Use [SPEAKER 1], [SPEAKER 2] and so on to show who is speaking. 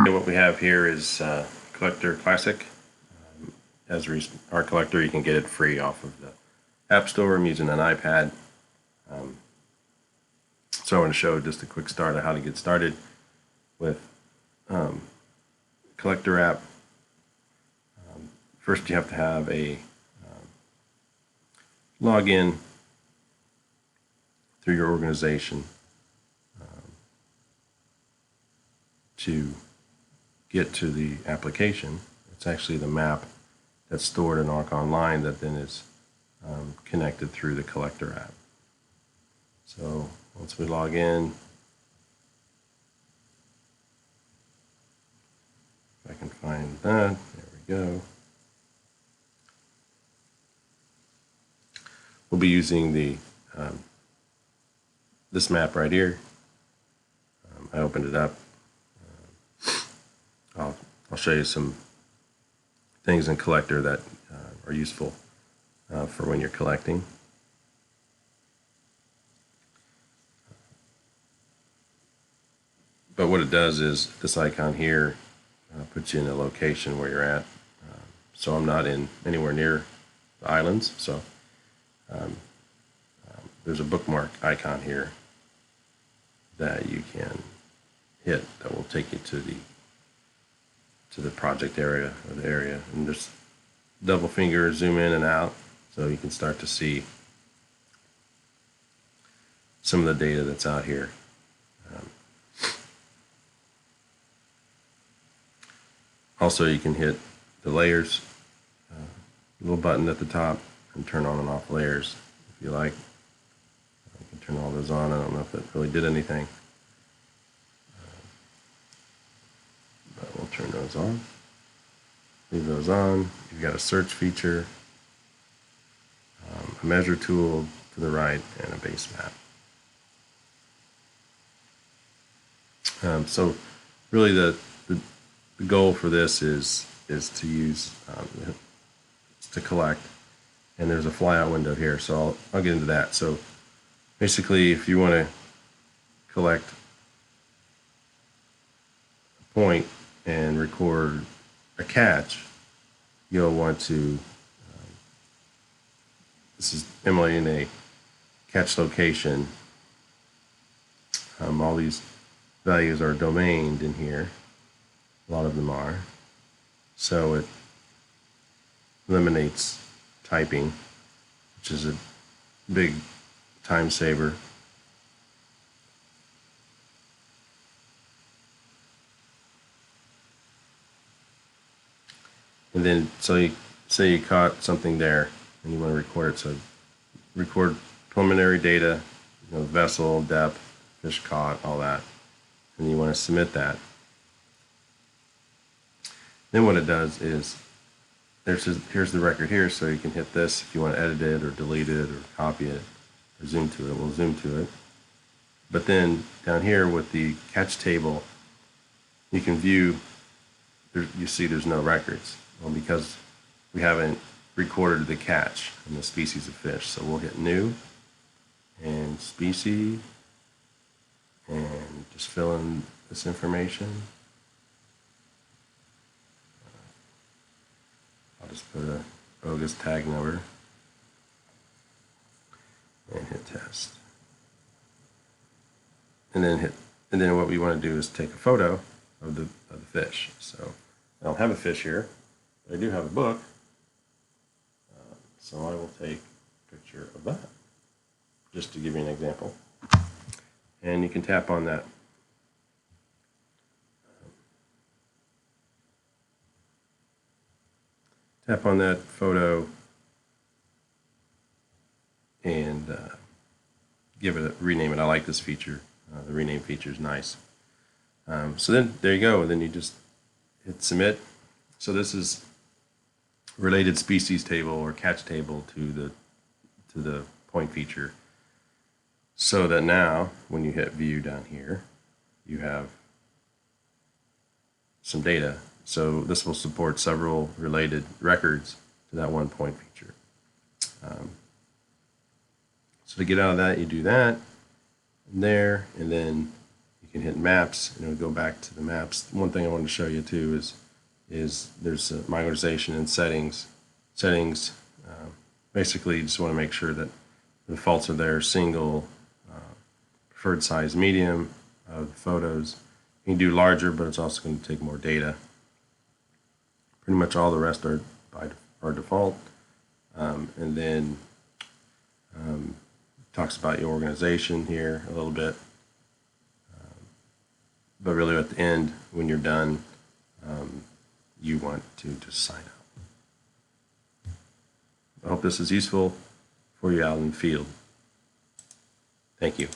[SPEAKER 1] What we have here is Collector Classic. ESRI Collector, you can get it free off of the App Store. I'm using an iPad. So I want to show just a quick start of how to get started with Collector app. First you have to have a login through your organization to get to the application. It's actually the map that's stored in Arc Online that then is connected through the Collector app. So once we log in, if I can find that, there we go. We'll be using the this map right here. I opened it up. I'll show you some things in Collector that are useful for when you're collecting. But what it does is this icon here puts you in a location where you're at. So I'm not anywhere near the islands. So there's a bookmark icon here that you can hit that will take you to the project area or the area, and just double finger zoom in and out so you can start to see some of the data that's out here. Also, you can hit the layers, little button at the top, and turn on and off layers if you like. You can turn all those on. I don't know if that really did anything. But we'll turn those on. Leave those on. You've got a search feature, a measure tool to the right, and a base map. So really the goal for this is to use to collect, and there's a flyout window here, so I'll get into that. So basically, if you want to collect a point and record a catch, you'll want to this is emulating a catch location. All these values are domained in here. A lot of them are. So it eliminates typing, which is a big time saver. And then, so you say you caught something there and you want to record it. So record preliminary data, vessel, depth, fish caught, all that. And you want to submit that. Then what it does is, here's the record here, so you can hit this if you want to edit it or delete it or copy it or zoom to it. We'll zoom to it. But then down here with the catch table, you can view, you see there's no records. Well, because we haven't recorded the catch and the species of fish. So we'll hit new and species and just fill in this information. I'll just put a bogus tag number and hit test. And then what we want to do is take a photo of the fish. So I don't have a fish here, but I do have a book. So I will take a picture of that, just to give you an example. And you can tap on that. Tap on that photo and give it rename it. I like this feature. The rename feature is nice. So then there you go. And then you just hit submit. So this is related species table or catch table to the point feature. So that now when you hit view down here, you have some data. So this will support several related records to that one point feature. So to get out of that, you do that, and there, and then you You can hit maps and it'll go back to the maps. One thing I wanted to show you too is there's my organization and settings. Basically, you just want to make sure that the defaults are there: single, preferred size medium of photos. You can do larger, but it's also going to take more data. Pretty much all the rest are by default. And then talks about your organization here a little bit. But really at the end, when you're done, you want to just sign out. I hope this is useful for you out in the field. Thank you.